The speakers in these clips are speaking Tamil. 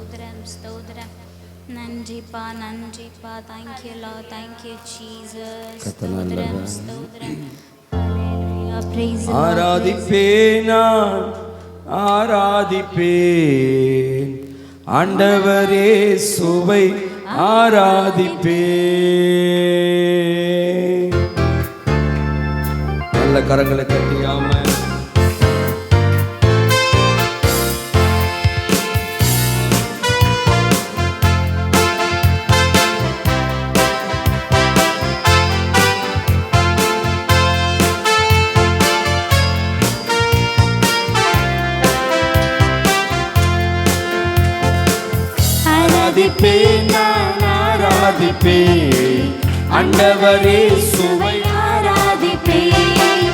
ஸ்தோத்திரம் ஸ்தோத்திரம். நன்றிப்பா நன்றிப்பா. Thank you Lord, thank you Jesus. ஸ்தோத்திரம் ஸ்தோத்திரம். ஹalleluya. praise the Lord. ஆராதிப்பேன் நான் ஆராதிப்பேன் ஆண்டவரே சுவை ஆராதிப்பேன். நல்ல கரங்களை கட்டியாம நான் ஆராதிப்பேன் ஆண்டவரே சுவை ஆராதிப்பேன்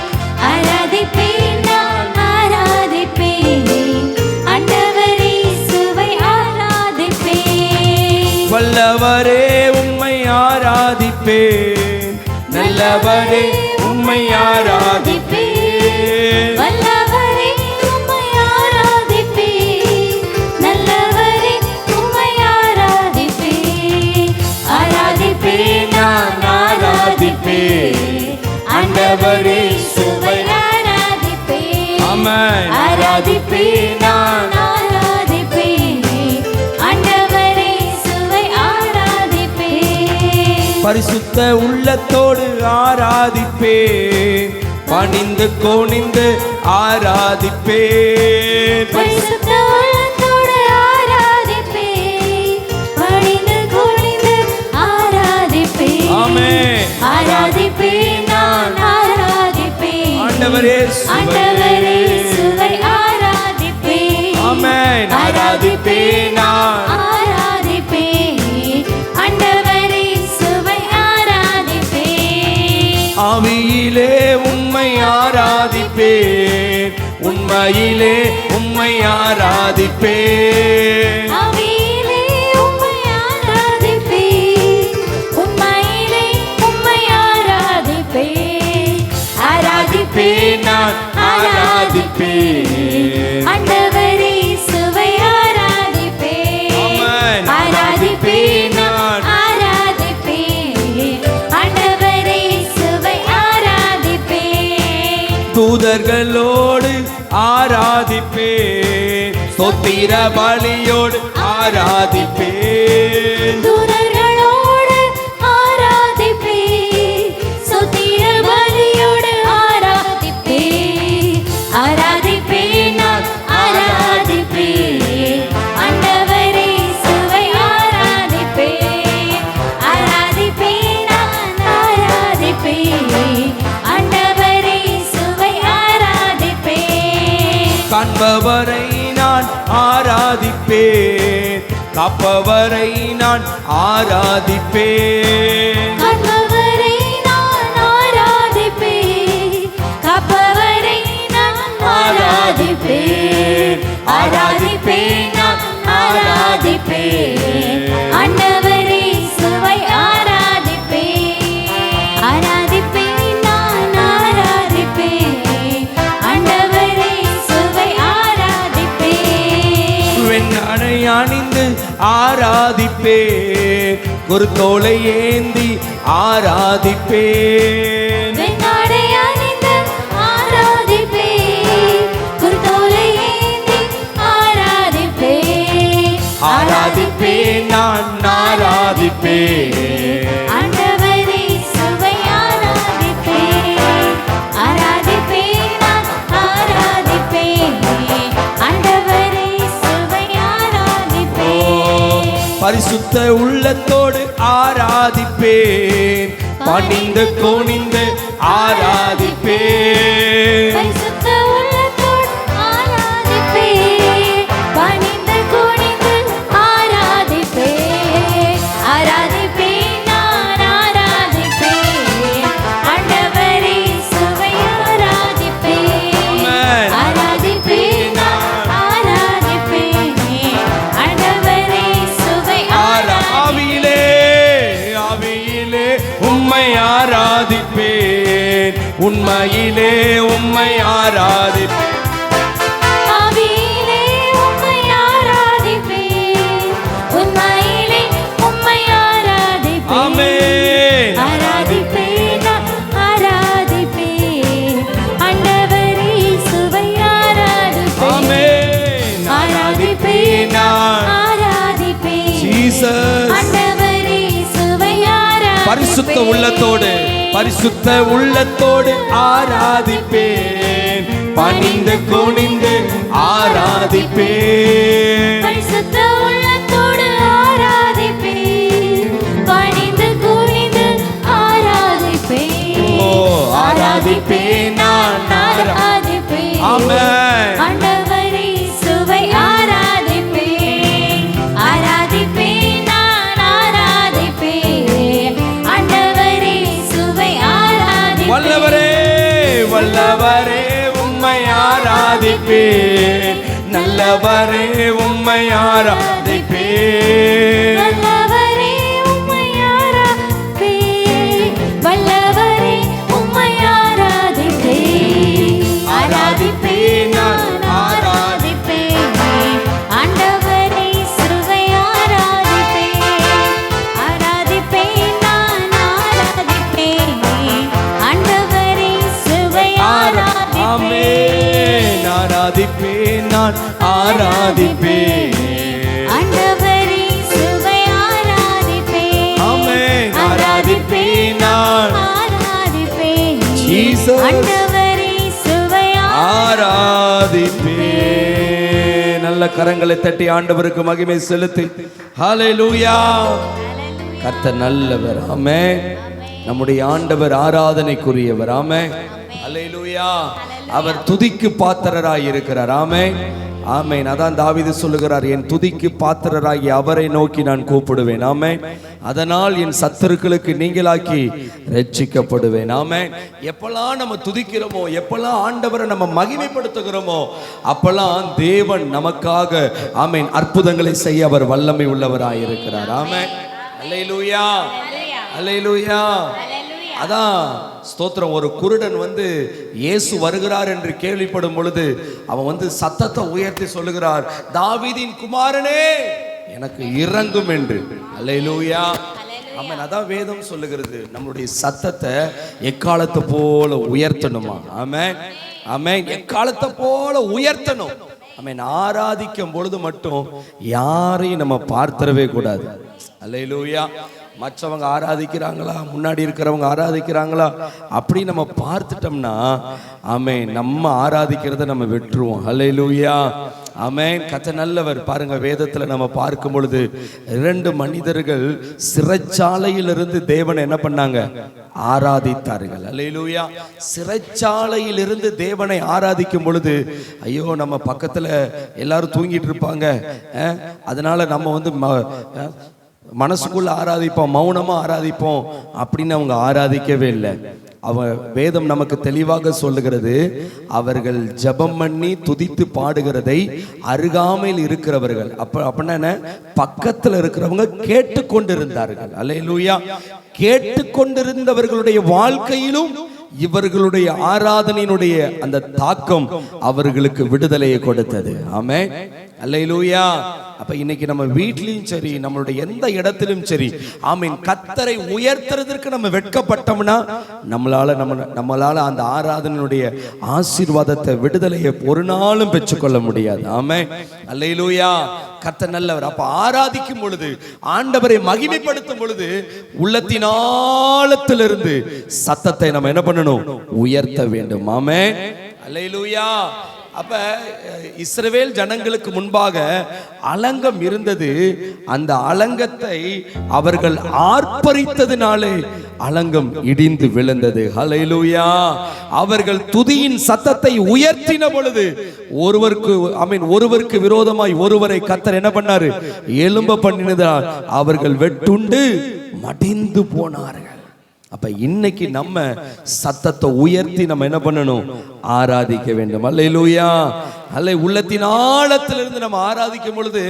ஆராதிப்பேன் நான் ஆராதிப்பேன் ஆண்டவரே சுவை ஆராதிப்பேன். வல்லவரே உம்மை ஆராதிப்பேன் நல்லவரே உம்மை ஆராதிப்பேன். வல்லவரே உம்மை ஆராதிப்பேன் நல்லவரே உம்மை ஆராதிப்பேன். ஆராதிப்பேன் நான் ஆராதிப்பேன் ஆண்டவரே சுவை ஆராதிப்பேன். ஆமென். ஆராதிப்பேன் நான் ஆராதிப்பேன் ஆண்டவரே சுவை ஆராதிப்பேன். பரிசுத்த உள்ளத்தோடு ஆராதிப்பேன் பணிந்து கோணிந்து ஆராதிப்பேன். பரிசுத்த உள்ளத்தோடு ஆராதிப்பேன் பணிந்து குனிந்து ஆராதிப்பேன். ஆமென். ஆராதிப்பேன் நான் ஆராதிப்பேன் ஆண்டவரே ஆண்டவரே சுவை ஆராதிப்பேன். ஆமென். ஆராதிப்பேன் நான் ஆராதிப்பேன் ஆண்டவரே சுவை ஆராதிப்பேன். ஆவியிலே உம்மை ஆராதிப்பேன் உண்மையிலே உம்மை ஆராதிப்பேன். ஆவியிலே உம்மை ஆராதிப்பேன் உண்மையிலே உம்மை ஆராதிப்பேன். ஆராதிப்பேன் நான் ஆராதிப்பேன் ஆண்டவரே சுவை ஆராதிப்பேன். ஆமென். ஆராதிப்பேன் நான் ஆராதிப்பேன் ஆண்டவரே சுவை ஆராதிப்பேன். தூதர்களோடு ஆராதிப்பேன் சொத்திர பலியோடு ஆராதிப்பேன். தூதர்களோடு ஆராதிப்பேன் சுத்திர பலியோடு ஆராதிப்பேன். ஆராதிப்பேன் நான் ஆராதிப்பேன் ஆண்டவரே சுவை ஆராதிப்பேன். ஆராதிப்பேன் நான் ஆராதிப்பேன் ஆண்டவரே சுவை ஆராதிப்பேன். காண்பவரை நான் ஆராதிப்பேன் காப்பவரை நான் ஆராதிப்பேன். காப்பவரை நான் ஆராதிப்பேன் காப்பவரை நான் ஆராதிப்பேன். ஆராதிப்பேன் நான் ஆராதிப்பேன் ஆண்டவரே சுவை ஆராதிப்பேன். ஆராதிப்பேன் நான் ஆராதிப்பேன் ஆண்டவரே சுவை ஆராதிப்பேன். வெண்ணடை அணிந்து ஆராதிப்பேன் குருத்தோலை ஏந்தி ஆராதிப்பேன். வெண்ணாடை அணிந்து ஆராதிப்பேன் குருத்தோலை ஏந்தி ஆராதிப்பேன். ஆராதிப்பேன் நான் ஆராதிப்பேன். ஆண்டவரே சுவை ஆராதிப்பேன். ஆராதிப்பேன் நான் ஆராதிப்பேன் ஆண்டவரே சுவை ஆராதிப்பேன். பரிசுத்த உள்ளத்தோடு ஆராதிப்பேன் பணிந்து கோணிந்து ஆராதிப்பேன். பரிசுத்த உள்ளத்தோடு ஆராதிப்பேன் பணிந்து குனிந்து ஆராதிப்பேன். ஆராதிப்பேன் நான் ஆராதிப்பேன் ஆண்டவரே சுவை ஆராதிப்பேன். ஆமென். ஆராதிப்பேன் நான் ஆராதிப்பேன் ஆண்டவரே சுவை ஆவியிலே ஆவியிலே உம்மை ஆராதிப்பேன் உண்மையிலே உம்மை ஆராதிப்பேன். ஆவியிலே உம்மை ஆராதிப்பேன் ஜீசஸ். ஆண்டவரே இயேசுவை ஆராதிப்பேன். பரிசுத்த உள்ளத்தோடு பரிசுத்த உள்ளத்தோடு ஆராதிப்பேன், பணிந்து குனிந்து ஆராதிப்பேன். பரிசுத்த உள்ளத்தோடு ஆராதிப்பேன், பணிந்து குனிந்து ஆராதிப்பேன். ஓ ஆராதிப்பேன், நான் ஆராதிப்பேன். ஆமென். ஆண்டவரே இயேசுவை ஆராதிப்பேன், ஆராதிப்பேன், நான் ஆராதிப்பேன். ஆண்டவரே இயேசுவை ஆராதிப்பேன். வல்லவரே வல்லவரே உம்மை ஆராதிப்பேன், நல்லவரே உம்மை ஆராதிப்பேன். வல்லவரே உம்மை ஆராதிப்பேன், வல்லவரே உம்மை ஆராதிப்பேன். ஆராதிப்பேன், நான் ஆராதிப்பேன். ஆண்டவரே இயேசுவை ஆராதிப்பேன், ஆராதிப்பேன், நான் ஆராதிப்பேன். ஆண்டவரே இயேசுவை ஆராதிப்பேன். ஆமென். ஆராதிப்பேன், நான் ஆராதிப்பேன். ஆண்டவரே இயேசுவை ஆராதிப்பேன். ஆமென். ஆராதிப்பேன், நான் ஆராதிப்பேன். ஜீசஸ். ஆண்டவரே இயேசுவை ஆராதிப்பேன். நல்ல கரங்களை தட்டி ஆண்டவருக்கு மகிமை செலுத்தி ஹல்லேலூயா. கர்த்தர் நல்லவர். ஆமென். நம்முடைய ஆண்டவர் ஆராதனைக்குரியவர். ஆமென். ஹல்லேலூயா. அவர் துதிக்கு பாத்திரராய் இருக்கிறார். ஆமென். ஆமென். அதான் தாவீது சொல்லுகிறார், என் துதிக்கு பாத்திரராகி அவரை நோக்கி நான் கூப்பிடுவேன். ஆமென். அதனால் என் சத்துருக்களுக்கு நீங்களாக்கி ரட்சிக்கப்படுவேன். ஆமென். எப்பெல்லாம் நம்ம துதிக்கிறோமோ, எப்பெல்லாம் ஆண்டவரை நம்ம மகிமைப்படுத்துகிறோமோ, அப்பெல்லாம் தேவன் நமக்காக ஆமென் அற்புதங்களை செய்ய அவர் வல்லமை உள்ளவராய் இருக்கிறார். ஆமென். அல்லேலூயா, அல்லேலூயா. அதான் ஸ்தோத்திரம். ஒரு குருடன் இயேசு வருகிறார் என்று கேள்விப்படும் பொழுது அவன் சத்தத்தை உயர்த்தி சொல்லுகிறார், தாவீதின் குமாரனே எனக்கு இரங்கும் என்று. அல்லேலூயா. ஆமென். அதான் வேதம் சொல்லுகிறது, நம்மளுடைய சத்தத்தை எக்காலத்தை போல உயர்த்தணுமா. ஆமென். ஆமென். எக்காலத்தை போல உயர்த்தணும். ஆமென். ஆராதிக்கும் பொழுது மட்டும் யாரையும் நம்ம பார்த்திடவே கூடாது. அல்லேலூயா. மற்றவங்க ஆராதிக்கிறாங்களா, முன்னாடி இருக்கிறவங்க ஆராதிக்கிறாங்களா அப்படி நம்ம பார்த்துட்டோம்னா ஆமென் நம்ம ஆராதிக்கிறத நம்ம விட்டுருவோம். ஹல்லேலூயா. ஆமென். கர்த்தர் நல்லவர். பாருங்க, வேதத்துல நம்ம பார்க்கும் பொழுது 2 மனிதர்கள் சிறைச்சாலையிலிருந்து தேவனை என்ன பண்ணாங்க? ஆராதித்தார்கள். அல்லேலூயா. சிறைச்சாலையிலிருந்து தேவனை ஆராதிக்கும் பொழுது, ஐயோ நம்ம பக்கத்துல எல்லாரும் தூங்கிட்டு இருப்பாங்க, அதனால நம்ம மனசுக்குள்ள ஆராதிப்போம், மௌனமா ஆராதிப்போம் அப்படின்னு அவங்க ஆராதிக்கவே இல்லை. வேதம் நமக்கு தெளிவாக சொல்லுகிறது, அவர்கள் ஜெபம் பண்ணி துதித்து பாடுகிறதை அருகாமையில் இருக்கிறவர்கள் அப்படின்னா பக்கத்துல இருக்கிறவங்க கேட்டுக்கொண்டிருந்தார்கள். அல்லேலூயா. கேட்டுக்கொண்டிருந்தவர்களுடைய வாழ்க்கையிலும் இவர்களுடைய ஆராதனையினுடைய அந்த தாக்கம் அவர்களுக்கு விடுதலையை கொடுத்தது. ஆமென். அல்லேலூயா. அப்ப இன்னைக்கு நம்ம வீட்லயும் சரி, நம்மளுடைய எந்த இடத்திலும் சரி, ஆமீன், கர்த்தரை உயர்த்துறதற்கு நம்ம வெட்கப்பட்டோம்னா நம்மளால அந்த ஆராதனையுடைய ஆசீர்வாதத்தை, விடுதலையை ஒரு நாளும் பெற்றுக்கொள்ள முடியாது. ஆமென். அல்லேலூயா. கர்த்தர் நல்லவர். அப்ப ஆராதிக்கும் பொழுது, ஆண்டவரை மகிமைப்படுத்தும் பொழுது உள்ளத்தின் ஆழத்திலிருந்து சத்தத்தை நம்ம என்ன பண்ணணும்? உயர்த்த வேண்டும். ஆமென். அல்லேலூயா. அப்ப இஸ்ரவேல் ஜனங்களுக்கு முன்பாக அலங்கம் இருந்தது. அந்த அலங்கத்தை அவர்கள் ஆர்ப்பரித்ததினாலே அலங்கம் இடிந்து விழுந்தது. ஹல்லேலூயா. அவர்கள் துதியின் சத்தத்தை உயர்த்தின பொழுது ஒருவருக்கு விரோதமாய் ஒருவரை கர்த்தர் என்ன பண்ணாரு? எழும்ப பண்ணினதால் அவர்கள் வெட்டுண்டு மடிந்து போனார்கள். அப்ப இன்னைக்கு நம்ம சத்தத்தை உயர்த்தி நம்ம என்ன பண்ணணும்? ஆராதிக்க வேண்டும். அல்லேலூயா. உள்ளத்தின் ஆழத்திலிருந்து நம்ம ஆராதிக்கும் பொழுது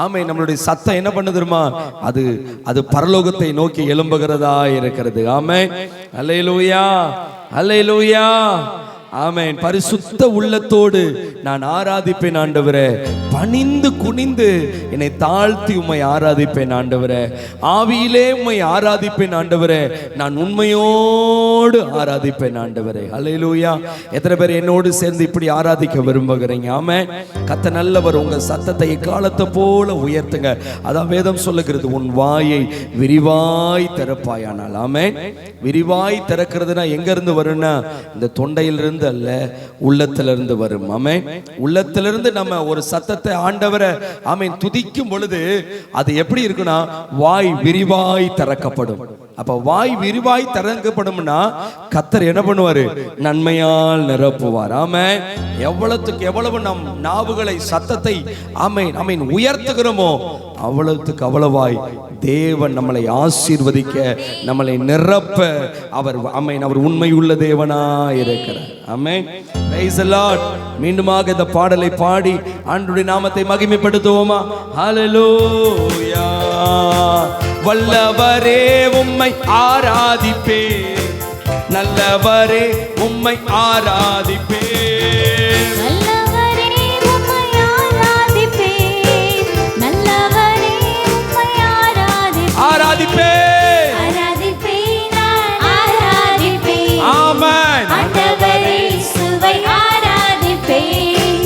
ஆமென் நம்மளுடைய சத்தம் என்ன பண்ணுதுமா? அது பரலோகத்தை நோக்கி எழும்புகிறதா இருக்கிறது. ஆமென். அல்லேலூயா. அல்லேலூயா. ஆமென். பரிசுத்த உள்ளத்தோடு நான் ஆராதிப்பேன் ஆண்டவரே. பணிந்து குனிந்து என்னை தாழ்த்தி உம்மை ஆராதிப்பேன் ஆண்டவரே. ஆவியிலே உம்மை ஆராதிப்பேன் ஆண்டவரே. நான் உண்மையோடு ஆராதிப்பேன் ஆண்டவரே. ஹல்லேலூயா. எத்தனை பேர் என்னோடு சேர்ந்து இப்படி ஆராதிக்க விரும்புகிறீங்க? ஆமென். கர்த்தர் நல்லவர். உங்க சத்தத்தை காலத்தை போல உயர்த்துங்க. அதான் வேதம் சொல்லுகிறது, உன் வாயை விரிவாய் திறப்பாயானால். ஆமென். விரிவாய் திறக்கிறதுனா எங்க இருந்து வரும்னா இந்த தொண்டையிலிருந்து அல்ல, உள்ளத்திலிருந்து வரும். ஆமென். உள்ளத்திலிருந்து நம்ம ஒரு சத்தத்தை ஆண்டவரை ஆமென் துதிக்கும் பொழுது அது எப்படி இருக்குன்னா வாய் விரிவாய் திறக்கப்படும். அப்ப வாய் விரிவாய் திறக்கப்படும்னா கர்த்தர் என்ன பண்ணுவாரு? நன்மையால் நிரப்புவார். ஆமென். எவ்வளவுக்கு எவ்வளவு நம் நாவுகளை சத்தத்தை ஆமென் ஆமென் உயர்த்துகிறோமோ அவ்வளவுக்கு அவ்வளவாய் தேவன் நம்மளை ஆசீர்வதிக்க, நம்மளை நிரப்ப அவர் ஆமென் அவர் உண்மையுள்ள தேவனாய் இருக்கிறார். ஆமென். Praise the lord. மீண்டுமாக இந்த பாடலை பாடி ஆண்டவருடைய நாமத்தை மகிமைப்படுத்துவோமா? ஹல்லேலூயா. வல்லவரே உம்மை ஆராதிப்பேன், நல்லவரே உம்மை ஆராதிப்பேன். நல்லவரே உம்மை ஆராதிப்பேன், நல்லவரே உம்மை ஆராதிப்பேன். ஆராதிப்பேன், ஆராதிப்பேன், நான் ஆராதிப்பேன். ஆமென். ஆண்டவரே சுவை ஆராதிப்பேன்,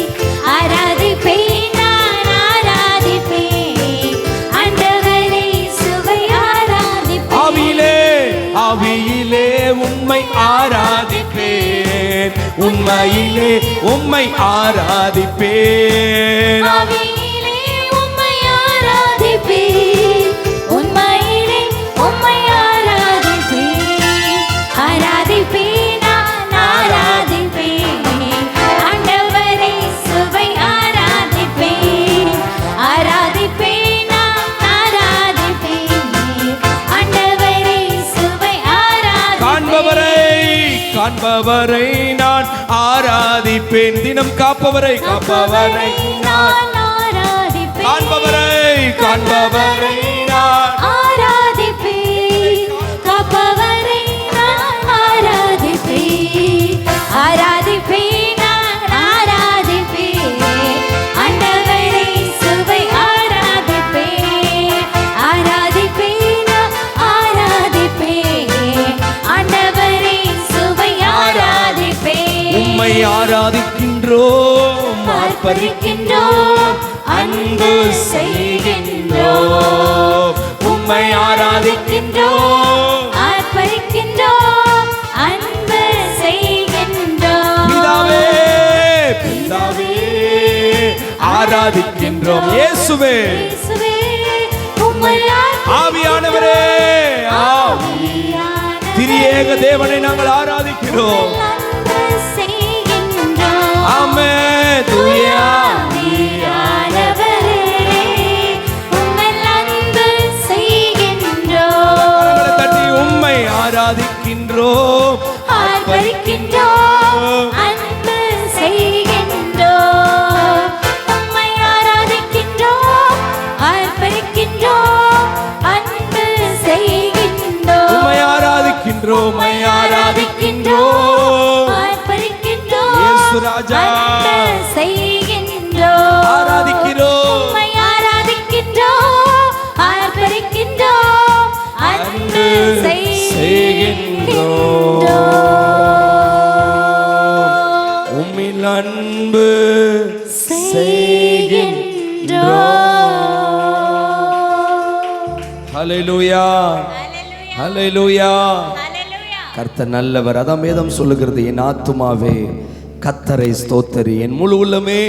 ஆராதிப்பேன், நான் ஆராதிப்பேன். ஆண்டவரே சுவை ஆராதிப்பேன். ஆவியிலே உம்மை ஆராதிப்பேன், உண்மையிலே உம்மை ஆராதிப்பேன். ஆவியிலே உம்மை ஆராதிப்பேன், உண்மையிலே உம்மை ஆராதிப்பேன். ஆராதிப்பேன், நான் ஆராதிப்பேன். ஆண்டவரே சுவை ஆராதிப்பேன், ஆராதிப்பேன், நான் ஆராதிப்பேன். ஆண்டவரே சுவை ஆராதிப்பேன். காண்பவரை நான் ஆராதிப்பேன். தினம் காப்பவரை நான் ஆராதிப்பேன். காண்பவரை நான் ஆராதிப்பேன். காப்பவரை நான் ஆராதிப்பேன். ஆராதிப்பேன், நான் ஆராதிப்பேன். ஆண்டவரை சுவை ஆராதிப்பேன். ஆராதிப்பேன், நான் ஆராதிப்பேன். ஆண்டவரை சுவை ஆராதிப்பேன். உம்மை ஆராதிக்கின்றோம், ஆர்ப்பரிக்கின்றோம், அன்பு செய்கின்றோம். உம்மை ஆராதிக்கின்றோம், ஆர்ப்பரிக்கின்றோம், அன்பு செய்கின்றோம். பிதாவே பிதாவே ஆராதிக்கின்றோம். இயேசுவே இயேசுவே, உம்மை ஆவியானவரே, திரியேக தேவனை நாங்கள் ஆராதிக்கிறோம். அன்பு செய்கின்றோம். ஆமென். தூய ஆவியானவரே, உம்மை அன்பு செய்கின்றோம். கரங்களை தட்டி உம்மை ஆராதிக்கின்றோம், ஆர்ப்பரிக்கின்றோம், அன்பு செய்கின்றோம். உம்மை ஆராதிக்கின்றோம், ஆர்ப்பரிக்கின்றோம், அன்பு செய்கின்றோம். உம்மை ஆராதிக்கின்றோம், உம்மை ஆராதிக்கின்றோம். ஆர்ப்பரிக்கின்றோம், இயேசு ராஜா. அன்பு செய்கின்றோம். ஆராதிக்கிறோம், உம்மை ஆராதிக்கின்றோம், ஆர்ப்பரிக்கின்றோம், அன்பு செய்கின்றோம். உம்மில் அன்பு செய்கின்றோம். ஹல்லேலூயா, ஹல்லேலூயா. கர்த்தர் நல்லவர். அதான் வேதம் சொல்லுகிறது, என் ஆத்துமாவே கர்த்தரை ஸ்தோத்தரி, என் முழு உள்ளமே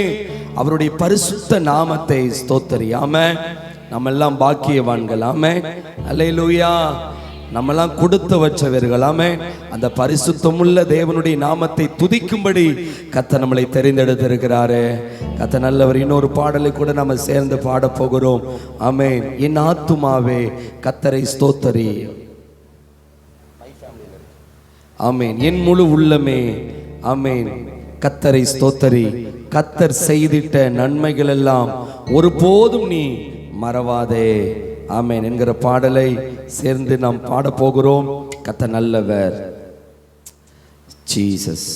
அவருடைய பரிசுத்த நாமத்தை ஸ்தோத்தரி. ஆமென். நம்ம எல்லாம் பாக்கியவான்கள். ஆமென். ஹல்லேலூயா. நம்மெல்லாம் கொடுத்து வச்சவர்கள். ஆமென். அந்த பரிசுத்தமுள்ள தேவனுடைய நாமத்தை துதிக்கும்படி கர்த்தர் நம்மளை தெரிந்தெடுத்திருக்கிறாரே. கர்த்தர் நல்லவர். இன்னொரு பாடலை கூட நம்ம சேர்ந்து பாட போகிறோம். ஆமென். என் ஆத்துமாவே கர்த்தரை ஸ்தோத்தரி. ஆமென். என் முழு உள்ளமே ஆமென் கர்த்தரை ஸ்தோத்தரி. கர்த்தர் செய்திட்ட நன்மைகள் எல்லாம் ஒருபோதும் நீ மறவாதே. ஆமென் என்கிற பாடலை சேர்ந்து நாம் பாட போகிறோம். கர்த்தர் நல்லவர். ஜீசஸ்.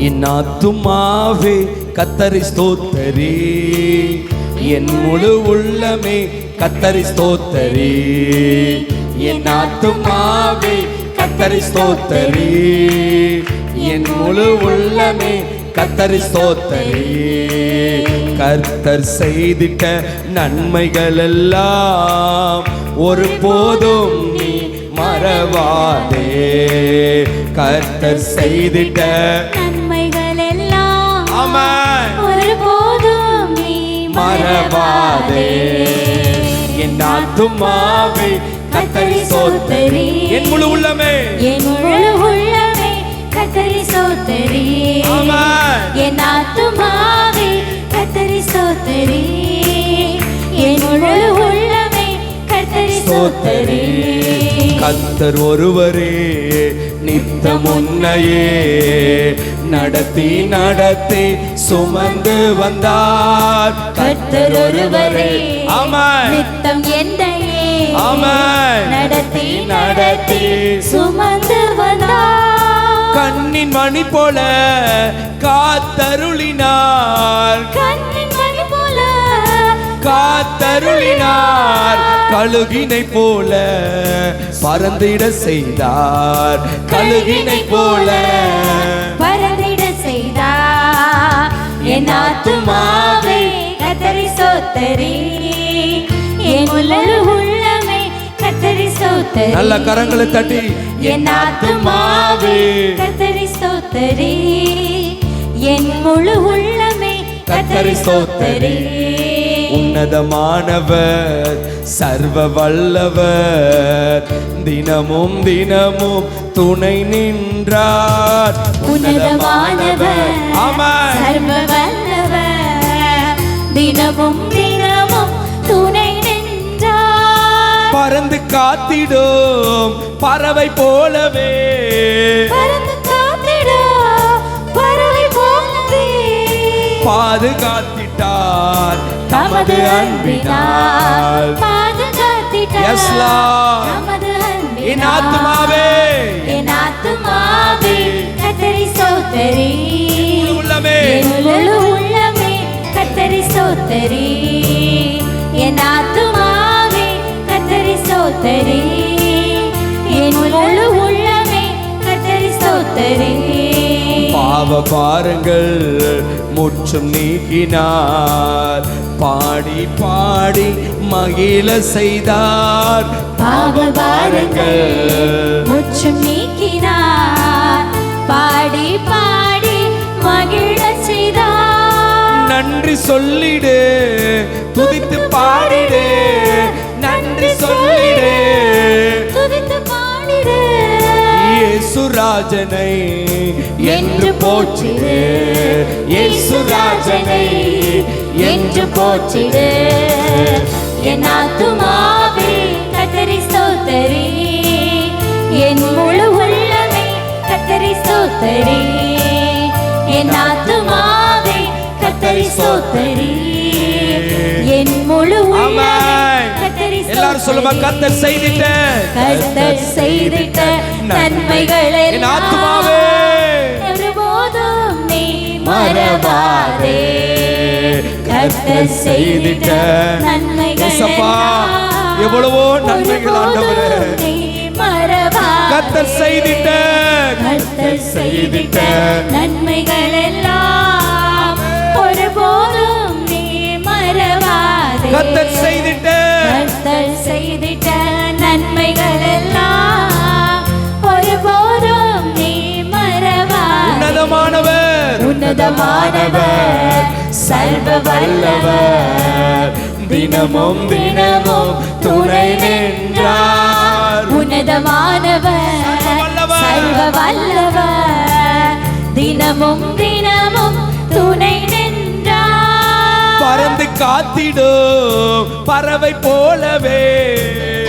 என் ஆத்துமாவே கர்த்தரை ஸ்தோத்தரி, என் முழு உள்ளமே கர்த்தரை ஸ்தோத்தரி. என் ஆத்துமாவே கர்த்தரை ஸ்தோத்தரி, என் முழு உள்ளமே கர்த்தரை ஸ்தோத்தரி. கர்த்தர் செய்திட்ட நன்மைகள் எல்லாம் ஒரு போதும் நீ மறவாதே. கர்த்தர் செய்திட்ட நன்மைகள் எல்லாம் ஆமென் ஒருபோதும் நீ மறவாதே. என் ஆத்துமாவே கர்த்தரை ஸ்தோத்தரி, என் முழு உள்ளமே என் முழு உள்ளமே கர்த்தரை ஸ்தோத்தரி. ஆமென். என் ஆத்துமாவே கர்த்தரை ஸ்தோத்தரி, என் முழு உள்ளமே கர்த்தரை ஸ்தோத்தரி. கர்த்தர் ஒருவரே நித்தம் உன்னையே நடத்தி நடத்தி சுமந்து வந்தார். கர்த்தர் ஒருவரே ஆமென் நித்தம் என்னையே ஆமென் நடத்தி நடத்தி சுமந்து வந்தார். கண்ணின் மணி போல காத்தருளினார், கண்ணின் மணி போல காத்தருளினார். கழுகினை போல பறந்திட செய்தார், கழுகினை போல பறந்திட செய்தார். என் ஆத்துமாவே கர்த்தரை ஸ்தோத்தரி, என் முழு உள்ளமே கர்த்தரை ஸ்தோத்தரி. நல்ல கரங்களை தட்டி என் ஆத்துமாவே கர்த்தரை ஸ்தோத்தரி, என் முழு உள்ளமே கர்த்தரை ஸ்தோத்தரி. உன்னதமானவர் சர்வ வல்லவர், தினமும் தினமும் துணை நின்றார். உன்னதமானவர் ஆமென் சர்வ வல்லவர், தினமும் தினமும் துணை நின்றார். பறந்து காத்திடும் பறவை போலவே, பறந்து காத்திடும் பறவை போலவே பாதுகாத்திட்டார் தமது அன்பினால். பாதுகாத்திட்டார் Yes, Lord. தமது அன்பினால். என் ஆத்துமாவே என் ஆத்துமாவே கர்த்தரை ஸ்தோத்தரி, உள்ளமே என் முழு உள்ளமே கர்த்தரை ஸ்தோத்தரி. என் ஆத்துமாவே கர்த்தரை ஸ்தோத்தரி, என் முழு உள்ளமே கர்த்தரை ஸ்தோத்தரி. பாவ பாரங்கள் முற்றும் நீக்கினார், பாடி பாடி மகிழ செய்தார். பாவ பாரங்கள் முற்றும் நீக்கினார், பாடி பாடி மகிழ செய்தார். நன்றி சொல்லிடு, துதித்து பாடிடு, நன்றி சொல்லிடு, துதித்து பாடிடு. இயேசுராஜனை என்று போற்றிடு, இயேசுராஜனை என்று போற்றிடு. என் ஆத்துமாவே கர்த்தரை ஸ்தோத்தரி, என் முழு உள்ளமே கர்த்தரை ஸ்தோத்தரி. என் ஆத்துமாவே கர்த்தரை ஸ்தோத்தரி, என் முழு உள்ளமே ஆமென். கர்த்தரை எல்லாரும் சொல்லுமா, கர்த்தர் செய்திட்ட கர்த்தர் செய்திட்ட நன்மைகள் என் ஆத்துமாவே ஒருபோதும் நீ மறவாதே. கர்த்தர் செய்திட்ட நன்மைகள் இயேசப்பா, எவ்வளவோ நன்மைகள் ஆண்டவரே. ஒருபோதும் நீ மறவாதே. கர்த்தர் செய்திட்ட கர்த்தர் செய்திட்ட நன்மைகள் எல்லாம் ஒருபோதும் நீ மறவாதே. கர்த்தர் செய்திட்ட கர்த்தர் செய்திட்ட நன்மைகள் எல்லாம் ஒருபோதும் நீ மறவாதே. உன்னதமானவர் உன்னதமானவர் சர்வ வல்லவர், தினமும் தினமும் துணை நின்றார். உன்னதமானவர் சர்வ வல்லவர், தினமும் தினமும் துணை நின்றார். பறந்து காத்திடும் பறவை போலவே,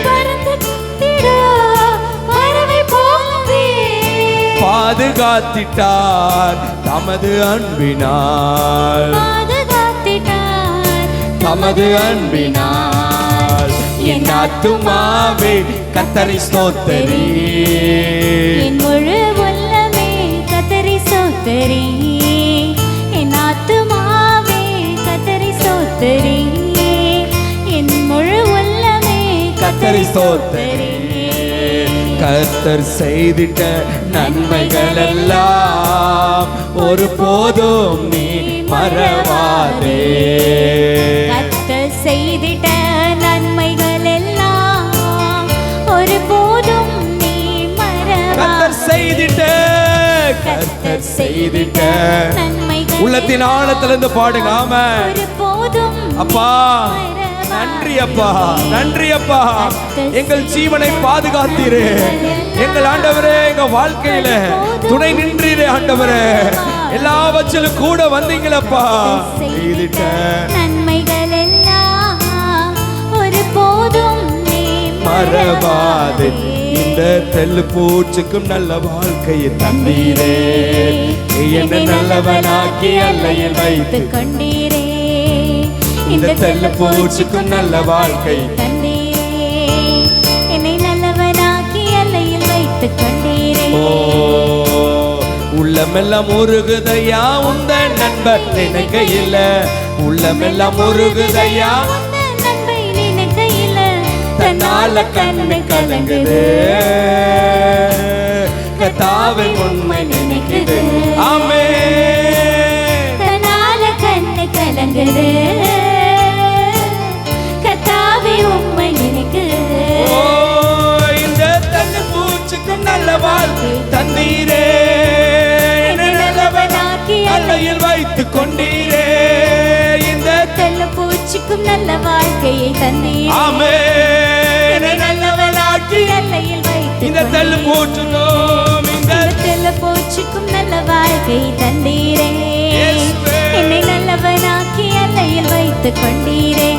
பறந்து காத்திடும் பறவை போலவே பாதுகாத்திட்டார் தமது அன்பினால். பாதுகாத்திட்டார் தமது அன்பினால் என் ஆத்துமாவே கர்த்தரை ஸ்தோத்தரி. என் முழு உள்ளமே கர்த்தரை ஸ்தோத்தரி. என் ஆத்துமாவே கர்த்தரை ஸ்தோத்தரி. என் முழு உள்ளமே கர்த்தரை ஸ்தோத்தரி. கர்த்தர் செய்திட்ட நன்மைகள் எல்லாம் ஒரு போதும் நீ மறவாதே. கர்த்தர் செய்திட்ட நன்மைகள் எல்லாம் ஒரு போதும் நீ மறவாதே. கர்த்தர் செய்திட்ட நன்மைகள் உள்ளத்தின் ஆழத்திலிருந்து பாடுங்க. ஆமென். ஒரு போதும் அப்பா நன்றி அப்பா, நன்றி அப்பா. எங்கள் ஜீவனை பாதுகாத்தீரே. எங்கள் ஆண்டவரே எங்க வாழ்க்கையில துணை நின்றீரே ஆண்டவரே. எல்லாவற்றிலும் கூட வந்தீங்களப்பா. செய்திட்ட நன்மைகள் எல்லாம் ஒரு போதும் நீ மறவாதே. இந்த தெள்ளு பூச்சிக்கும் நல்ல வாழ்க்கையை தந்தீரே. என்னை நல்லவனாக்கி அல்லையில் வைத்து கொண்டீரே. இந்த தெள்ளு பூச்சிக்கும் நல்ல வாழ்க்கை தந்தீரே. என்னை நல்லவனாக்கி அல்லையில் வைத்து கொண்டீரே. ஓ உள்ளமெல்லாம் உருகுதையா உந்த நண்பர் நினைக்கையில். உள்ளமெல்லாம் உருகுதையா நண்பை நினைக்கையில். தன்னால கண்ணு கலங்குது. கர்த்தாவை உண்மை நினைக்குது. ஆமென். தன்னால கண்ணு கலங்குது. கர்த்தாவே உம்மை நினைக்குது. ஓ இந்த தெள்ளு பூச்சிக்கும் நல்ல வாழ்க்கை தந்தீரே. என்னை நல்லவனாக்கி அல்லையில் வைத்து கொண்டீரே. இந்த தெள்ளு பூச்சிக்கும் நல்ல வாழ்க்கையை தந்தீரே. ஆமென். என்னை நல்லவனாக்கி எல்லையில் வைத்து இந்த தெள்ளு பூச்சிக்கும் இந்த தெள்ளு பூச்சிக்கும் நல்ல வாழ்க்கை தந்தீரே. இயேசுவே. என்னை நல்லவனாக்கி எல்லையில் வைத்து கொண்டீரே.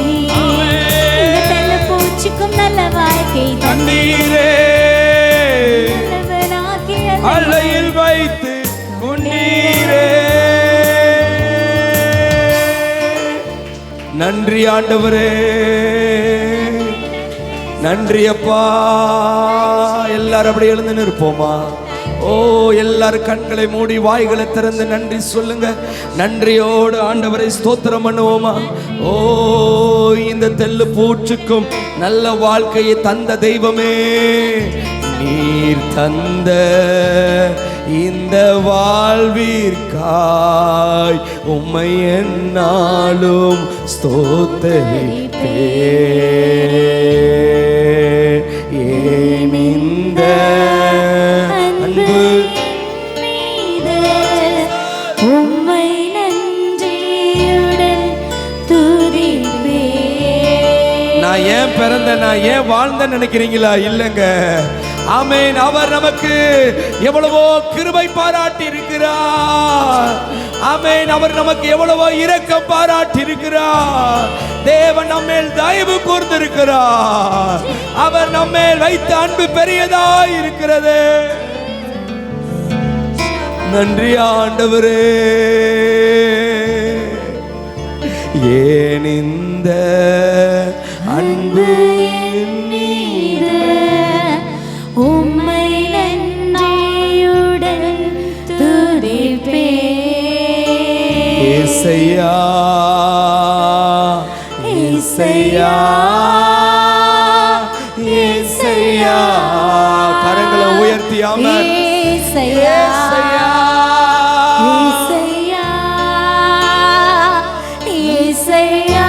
இந்த தெள்ளு பூச்சிக்கும் நல்ல வாழ்க்கை தந்தீரே. நல்லவனாக்கி அல்லையில் வைத்து கொண்டீரே. நன்றி ஆண்டவரே, நன்றி அப்பா. எல்லாரும் அப்படி எழுந்து நிற்போமா? ஓ எல்லாரும் கண்களை மூடி வாய்களை திறந்து நன்றி சொல்லுங்க. நன்றியோடு ஆண்டவரை ஸ்தோத்திரம் பண்ணுவோமா? ஓ இந்த தெள்ளு பூச்சுக்கும் நல்ல வாழ்க்கையை தந்த தெய்வமே, நீர் தந்த இந்த வாழ்விற்காய் உம்மை என்னாலும் ஸ்தோத்தரிப்பேன். ஏன் இந்த அன்பு மீது உம்மை நன்றியுடன் துதிப்பேன். நான் ஏன் பிறந்தேன், நான் ஏன் வாழ்ந்தேன்னு நினைக்கிறீங்களா? இல்லைங்க. ஆமென். அவர் நமக்கு எவ்வளவோ கிருபை பாராட்டி இருக்கிறார். ஆமென். அவர் நமக்கு எவ்வளவோ இரக்கம் பாராட்டி இருக்கிறார். தேவன் நம்மேல் தயவு கூர்ந்திருக்கிறார். அவர் நம்மேல் வைத்த அன்பு பெரியதாய் இருக்கிறது. நன்றி ஆண்டவரே. ஏன் இந்த அன்பு மீது உம்மை நன்றியுடன் துதிப்பேன். ஏசையா ஏசையா ஏசையா. கரங்களை உயர்த்தி ஆமென். ஏசையா ஏசையா ஏசையா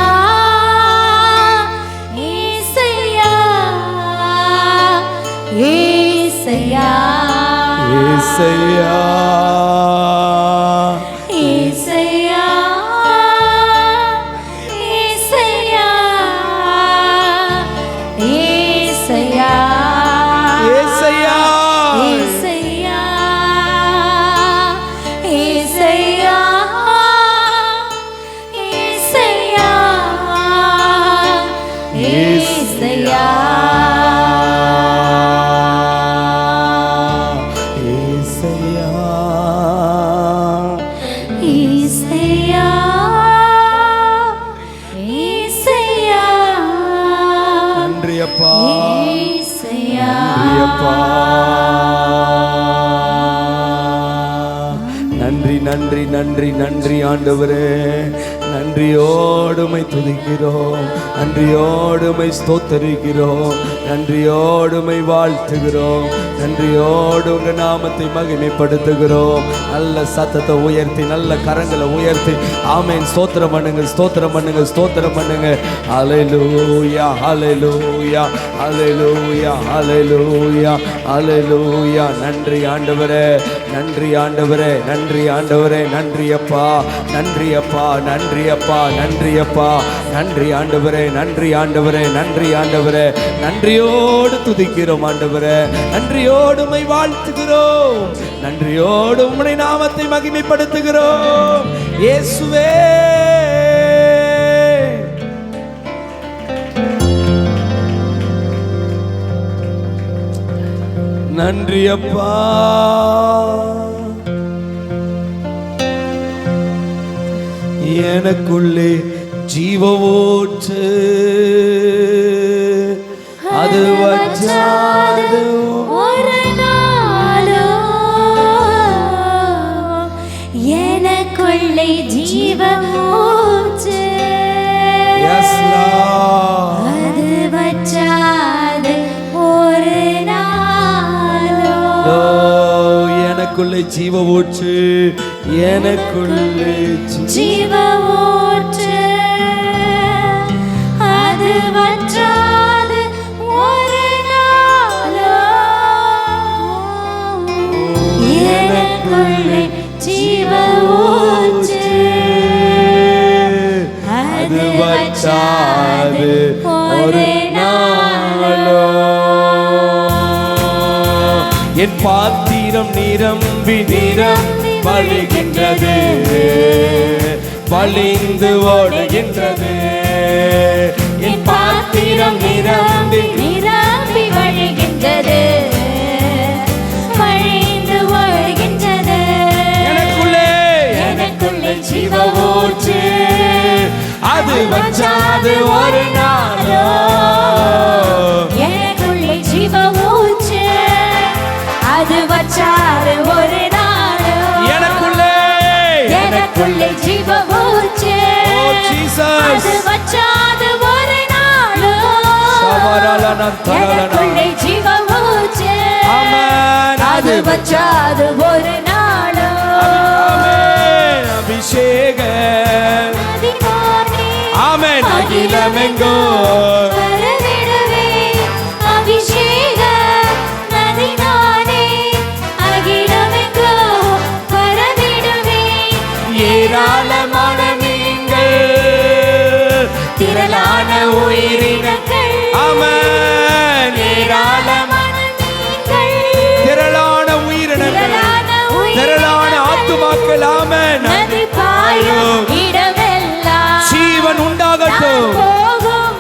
ஏசையா ஏசையா ஏசையா ஏசையா ஏசையா ஏசையா ஏசையா ஏசையா ஏசையா ஏசையா ஏசையா ஏசையா. அப்பா, ஏசையா. நன்றி அப்பா. நன்றி நன்றி நன்றி நன்றி ஆண்டவரே. நன்றியோடுமை துதிக்கிறோம், நன்றியோடுமை ஸ்தோத்தரிக்கிறோம், நன்றியோடுமை வாழ்த்துகிறோம், நன்றியோடு உங்க நாமத்தை மகிமைப்படுத்துகிறோம். நல்ல சத்தத்தை உயர்த்தி, நல்ல கரங்களை உயர்த்தி ஆமென் ஸ்தோத்திரம் பண்ணுங்க, ஸ்தோத்திரம் பண்ணுங்க, ஸ்தோத்திரம் பண்ணுங்க. ஹல்லேலூயா, ஹல்லேலூயா, ஹல்லேலூயா, ஹல்லேலூயா, ஹல்லேலூயா. நன்றி ஆண்டவரே, நன்றி ஆண்டவரே, நன்றி ஆண்டவரே, நன்றி அப்பா, நன்றி அப்பா, நன்றி அப்பா, நன்றி அப்பா, நன்றி ஆண்டவரே, நன்றி ஆண்டவரே, நன்றி ஆண்டவரே. நன்றியோடு துதிக்கிறோம் ஆண்டவரே, நன்றியோடு உம்மை வாழ்த்துகிறோம், நன்றியோடு உம்முடைய நாமத்தை மகிமைப்படுத்துகிறோம் இயேசுவே. நன்றி அப்பா. எனக்குள்ளே ஜீவ ஊற்று அது வச்சாது ஒரு நாளும் எனக்குள்ளே ஜீவ ஊற்று அது வச்சாது ஒரு நாளும். எனக்குள்ளே ஜீவ ஊற்று, எனக்குள்ளே ஜீவ ஊற்று அது வற்றாது ஒரு நாளும். எனக்குள்ளே ஜீவ ஊற்று அது வற்றாது ஒரு நாளும். என் பாத்திரம் நிரம்பி நிரம்பி வழிகின்றது, வழிந்து ஓடுகின்றது. என் பாத்திரம் நிரம்பி நிரம்பி வழிகின்றது, வழிந்து ஓடுகின்றது. எனக்குள்ளே எனக்குள்ளே ஜீவ ஊற்று அது வச்சாது ஒரு நாளோ. எனக்குள்ளே ஜீவ ஊற்று அது வச்சாது ஒரு நாளும். எனக்குள்ளே எனக்குள்ளே ஜீவ ஊற்று அது வச்சாது ஒரு நாளும். எனக்குள்ளே ஜீவ ஊற்று அது வச்சாது ஒரு நாளும். அபிஷேக ஆமென் அகிலமெங்கோ பரவிடுவே அபிஷேக நதி நானே அகிலமெங்கோ பரவிடுவே. ஏராளமான நீங்கள் திரளான உயிரினங்கள் ஆமென் ஏராளமான நீங்கள் திரளான உயிரினங்கள் திரளான ஆத்துமாக்கள் ஆமென் நதி பாயும் இடமெல்லாம் ஜீவன் உண்டாகட்டும்.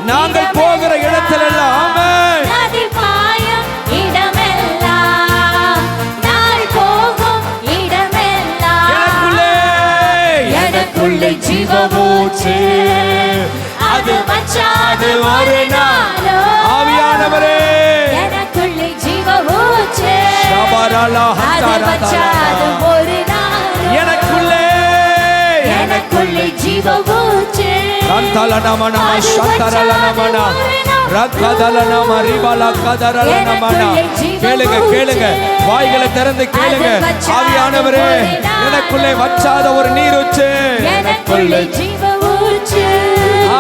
நாங்கள் போகிற இடத்திலெல்லாம் ஆமென் நதி பாயும் இடமெல்லாம் நாள் போகும் இடமெல்லாம். எனக்குள்ளே ஜீவ ஊற்று அது வச்சாது ஒரு நாளோ. ஆவியானவரே எனக்குள்ளே ஜீவ ஊற்று ஷபரலா அது வச்சாது ஒரு நாளும். எனக்குள்ளே எனக்குள்ளே ஜீவ ஊற்று கந்தலனமனா சந்தரலனமனா ரக்கதலனம ரிபல கதரலனமனா. கேளுங்க கேளுங்க, வாய்களை திறந்து கேளுங்க. ஆவியானவரே எனக்குள்ளே வச்சாத ஒரு நீரூற்று, எனக்குள்ளே ஜீவ ஊற்று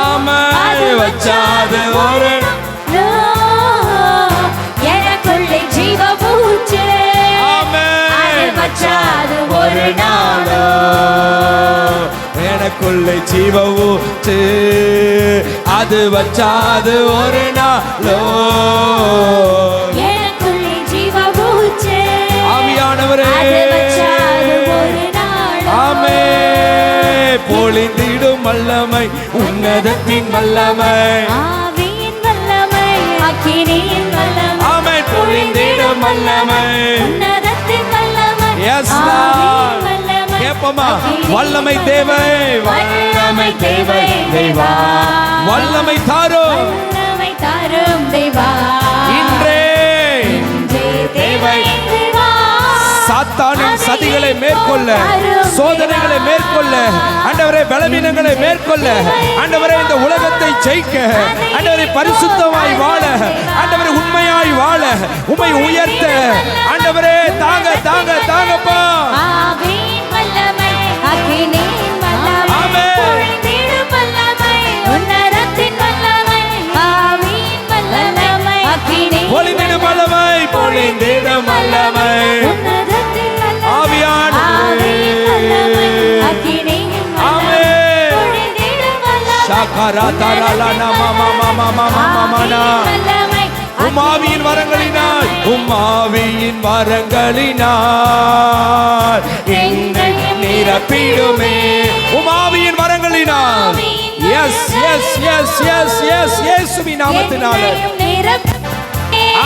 ஆமென் வச்சாது ஒரு எனக்குள்ளே ஜீவ ஊற்று ஆமென் வச்சாது ஒரு நாளோ. எனக்குள்ளே ஜீவ ஊற்று அது வச்சாது ஒரு நாளோ. எனக்குள்ளே ஜீவ ஊற்று ஆவியானவரே வச்சாது ஒரு நாளும். ஆமென் பொழிந்திடும் வல்லமை உன்னதத்தின் வல்லமை ஆவியின் வல்லமை அக்கினியின் வல்லமை ஆமென் பொழிந்திடும் வல்லமை உன்னதத்தின் வல்லமை Yes, ஆவியின் Lord. வல்லமை கேப்பமா வல்லமை தேவை, வல்லமை தேவை தேவா, வல்லமை தாரும், வல்லமை தாரும். வாரும் தேவா இன்றே தேவை சாத்தானின் சதிகளை மேற்கொள்ள, சோதனைகளை மேற்கொள்ள, ஆண்டவரே பலவீனங்களை மேற்கொள்ள, ஆண்டவரே இந்த உலகத்தை ஜெயிக்க, ஆண்டவரே பரிசுத்தமாய் வாழ, ஆண்டவரே உண்மையாய் வாழ, உம்மை உயர்த்த, ஆண்டவரே தாங்க தாங்க தாங்கப்பா. ஆவியின் வல்லமை அக்கினியின் வல்லமை பொழிந்திடும் வல்லமை உன்னதத்தின் வல்லமை ஆவியின் வல்லமை அக்கினியின் பொழிந்திடும் வல்லமை பொழிந்திடும் வல்லமை ஆவியானவரே அக்கினியின் ஆமென். பொழிந்திடும் வல்லமை ஷாகரா தரலா நம மம மம மமனா உமாவியின் வரங்களினால், உமாவியின் வரங்களினால் என்னை நிரப்பிடுமே. உமாவியின் வரங்களினால், எஸ் எஸ் எஸ் எஸ் எஸ் இயேசுவின் நாமத்தினால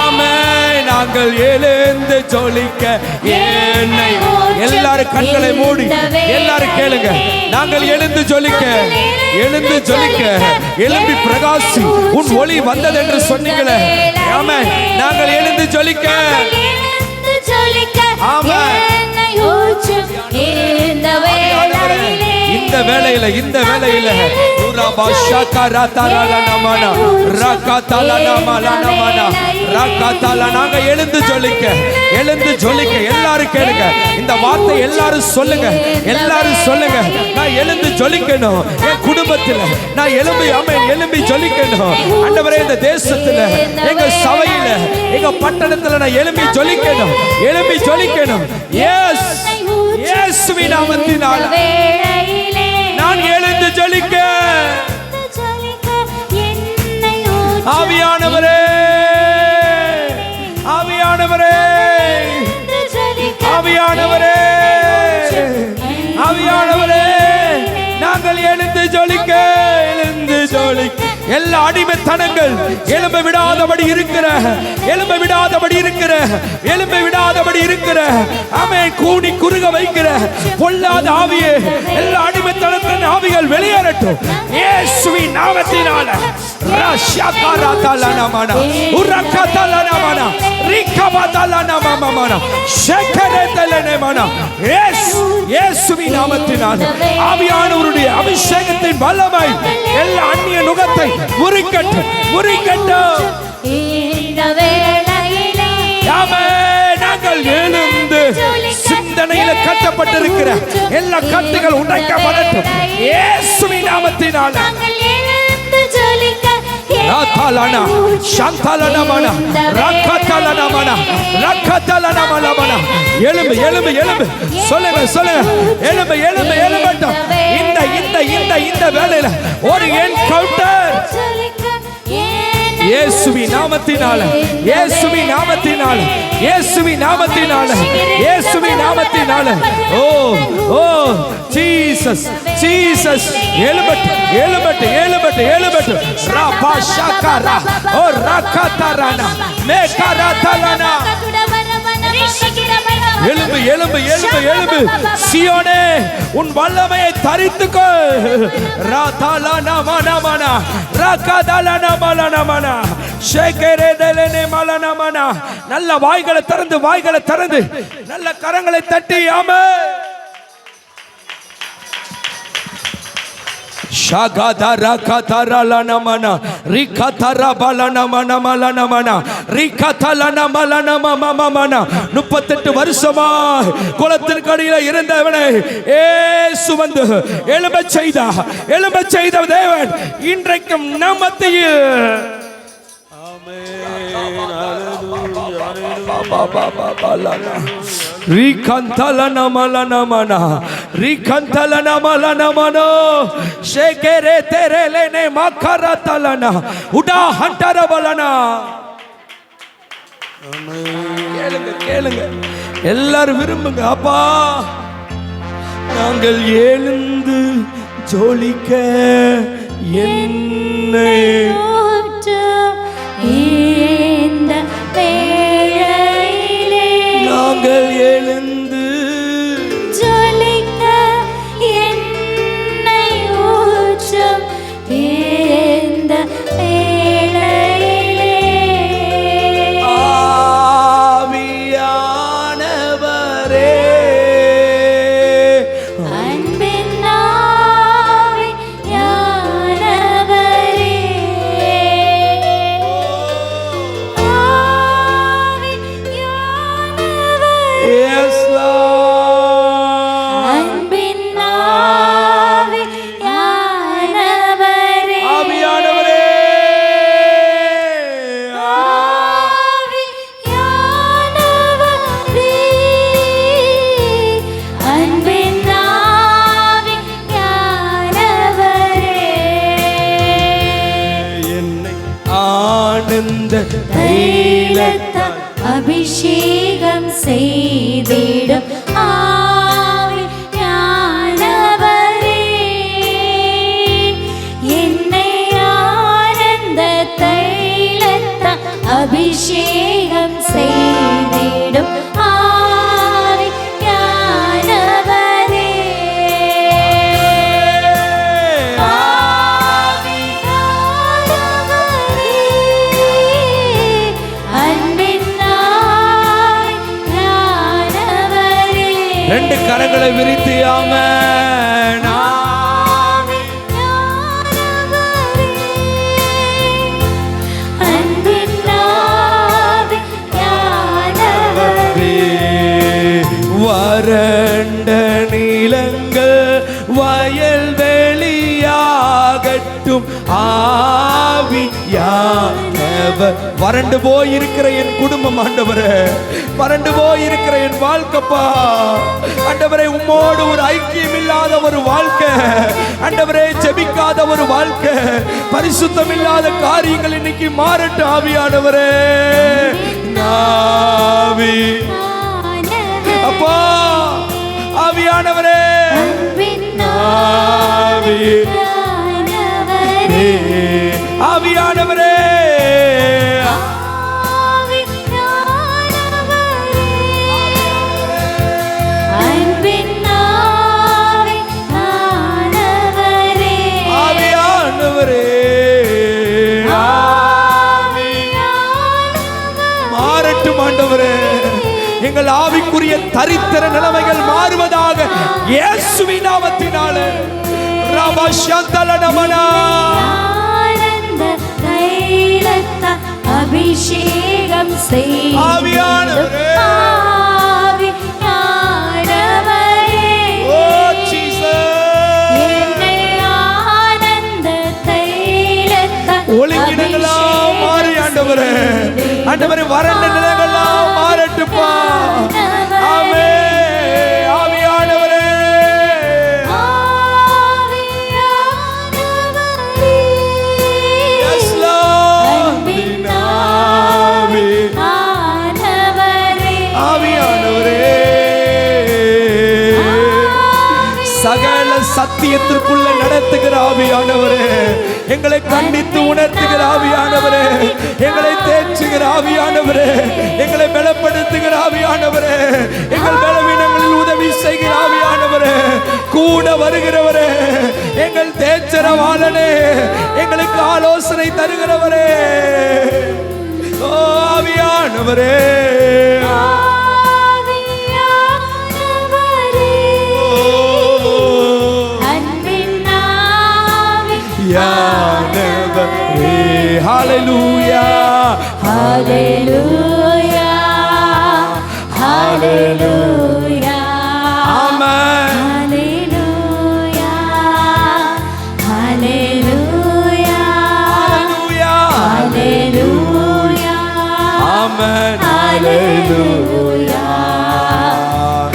ஆமென். நாங்கள் எழுந்து ஜொலிக்க என்னை, எல்லாரும் கண்களை மூடி எல்லாரும் கேளுங்க. நாங்கள் எழுந்து ஜொலிக்க, எழுந்து ஜொலிக்க, எழும்பி பிரகாசி, உன் ஒளி வந்தது என்று சொன்னீங்களே. ஆமென். நாங்கள் எழுந்து ஜொலிக்க, ஆமென். இந்த வேளையில இந்த வேளையில நாங்க எழுந்து ஜொலிக்க, எழுந்து ஜொலிக்க. எல்லாரும் கேளுங்க இந்த வார்த்தை, எல்லாரும் சொல்லுங்க, எல்லாரும் சொல்லுங்க. நான் எழுந்து ஜொலிக்கணும் என் குடும்பத்துல, நான் எழும்பி ஆமென் எழும்பி ஜொலிக்கணும் ஆண்டவரே. இந்த தேசத்துல, எங்க சபையில, எங்க பட்டணத்துல நான் எழும்பி ஜொலிக்கணும், எழும்பி ஜொலிக்கணும். எஸ் இயேசுவின் நாமத்தினால நான் எழுந்து ஜொலிக்க. ஆவியானவரே, ஆவியானவரே, ஆவியானவரே, ஆவியானவரே, நாங்கள் எழுந்து ஜொலிக்க, எழுந்து ஜொலிக்க. எல்லா அடிமைத்தனங்கள் எழும்ப விடாதபடி இருக்கிற, எழும்ப விடாதபடி இருக்கிற, எழும்ப விடாதபடி இருக்கிற, ஆமென், கூனி குறுக வைக்கிற பொல்லாத ஆவியே, எல்லா அடிமைத்தனத்தின் ஆவிகள் வெளியேறட்டும் இயேசுவின் நாமத்தினால. ரஷகரதலனமன உரகதலனமன ரிகபதலனமமன ஷகரதலனமன இயேசுவின் நாமத்தினால ஆவியானவருடைய அபிஷேகத்தின் வல்லமை எல்லா அந்நிய நுகத்தை முறிக்கட்டும், முறிக்கட்டும். நாங்கள் எழுந்து சிந்தனையில கட்டப்பட்டிருக்கிற எல்லா கட்டுகள் உடைக்கப்படட்டும் இயேசுவின் நாமத்தினால. ராதாலனா சாந்தாலனமன ரக்கதலனமன ரக்கதலனமன. எழும்பு எழும்பு எழும்பு, சொல்லுங்க சொல்லுங்க, எழும்பு எழும்பு எழும்பட்டும். இந்த இந்த இந்த இந்த வேளையில ஒரு என்கவுண்டர் இயேசுவின் நாமத்தினால, இயேசுவின் நாமத்தினால, இயேசுவின் நாமத்தினால, இயேசுவின் நாமத்தினால. ஓ ஓ ஜீசஸ் ஜீசஸ். எழும்பட்டு எழும்பட்டு எழும்பட்டு எழும்பட்டு. ரபா ஷகரா ஓ ரகதரனா மேகரதலனா. எழும்பு எழும்பு எழும்பு எழும்பு. சியோனே உன் வல்லமையை தரித்துக்கொள். ராதாலனா மனமனா ரகதலனா மலனமனா ஷேகரேதலனே மலனமனா. நல்ல வாய்களை திறந்து, வாய்களை திறந்து, நல்ல கரங்களை தட்டி ஆமென். ஷகதரா கதரலனமனா ரிகதரபலனமனா மலனமனா ரிகதலனா மலனமமமனா. 38 வருஷமா குளத்தின் கடியில இருந்தவனை இயேசு வந்து எழும்பச் செய்தார். எழும்பச் செய்த தேவன் இன்றைக்கும் நம் மத்தியில். Rikantala malana Rikantala malanamano Shekere terelene makaratalana Uda hantara balana. கேளுங்க எல்லாரும் விரும்புங்க. அப்பா நாங்கள் எழுந்து ஜொலிக்க என்னை நாங்கள் எழுந்து ஜொலிக்க என்னை ஊற்றும் இந்த வேளையிலே தைலத்தால் அபிஷேகம் செய்திடும் ஆவியானவரே, என்னை ஆனந்த தைலத்தால் அபிஷேகம் செய்திடும் ஆவியானவரே. ரெண்டு கரங்களை விரித்து ஆமென். வறண்ட நிலங்கள் வயல்வெளியாகட்டும் ஆவியானவர். வறண்டு போயிருக்கிற என் குடும்பம் ஆண்டவரே, வறண்டு போயிருக்கிற என் வாழ்க்கைப்பா ஆண்டவரே, உம்மோடு ஒரு ஐக்கியம் இல்லாத ஒரு வாழ்க்கை ஆண்டவரே, ஜெபிக்காத ஒரு வாழ்க்கை, பரிசுத்தம் இல்லாத காரியங்கள் இன்னைக்கு மாறட்டும் ஆவியானவரே. நாவி அப்பா ஆவியானவரே, ஆவியானவரே, மாறட்டும் ஆண்டவரே. எங்கள் ஆவிக்குரிய தரித்திர நிலைமைகள் மாறுவதாக இயேசுவின் நாமத்தினாலே. ரபா ஷந்தல நமனா அபிஷேகம் செய்யும் ஆவியானவரே, ஓ ஜீசஸ், என்னை ஆனந்த தைலத்தால் ஒளிங்கிடங்களெல்லாம் மாறி ஆண்டவரே, ஆண்டவரே வறண்ட நிலைகளெல்லாம் மாறட்டுப்பா. ஆமென். ஆவியானவரே, yes Lord, ஆவியானவரே, சகல சத்தியத்திற்குள்ள நடத்துகிற ஆவியானவரே, எங்களை கண்டித்து உணர்த்துகிற ஆவியானவரே, எங்களை தேற்றுகிற ஆவியானவரே, எங்களை பலப்படுத்துகிற ஆவியானவரே, எங்கள் பலவீனங்களில் உதவி செய்கிற ஆவியானவரே, கூட வருகிறவரே, எங்கள் தேச்சரவாளனே, எங்களுக்கு ஆலோசனை தருகிறவரே, ஓ ஆவியானவரே, ஆவியானவரே. ஹல்லேலூயா, ஹல்லேலூயா, ஹல்லேலூயா, ஆமென். ஹல்லேலூயா, ஹல்லேலூயா, ஹல்லேலூயா, ஆமென். ஹல்லேலூயா,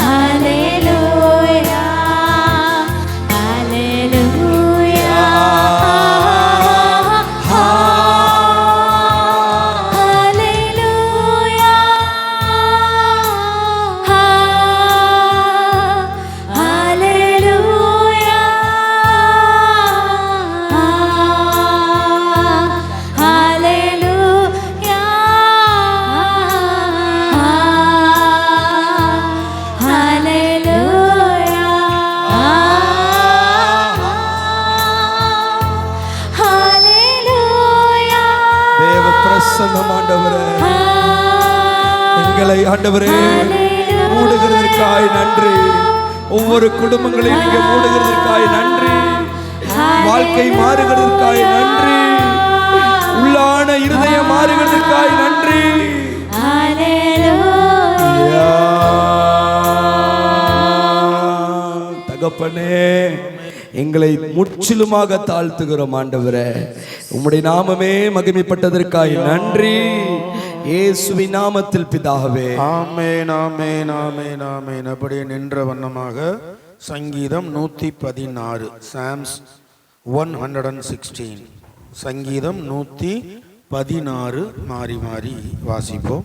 ஹல்லேலூயா, ஹல்லேலூயா, பிரசன்னம் ஆண்டவரே, எங்களை ஆண்டவரே மூடுகிறதற்காய் நன்றி. ஒவ்வொரு குடும்பங்களையும் நீங்க மூடுகிறதற்காய் நன்றி. வாழ்க்கை மாறுகிறதற்காய் நன்றி. உள்ளான இருதயம் மாறுகிறதற்காய் நன்றி. தகப்பனே, எங்களை முற்றிலுமாக தாழ்த்துகிறோம் ஆண்டவரே. உம்முடைய நாமமே மகிமைப்பட்டதற்காய் நன்றி. இயேசுவின் நாமத்தில் பிதாவே, ஆமென், ஆமென், ஆமென், ஆமென். அப்படியே நின்ற வண்ணமாக சங்கீதம் 116, சாம்ஸ் 116, சங்கீதம் 116. 16 மாறி மாறி வாசிப்போம்.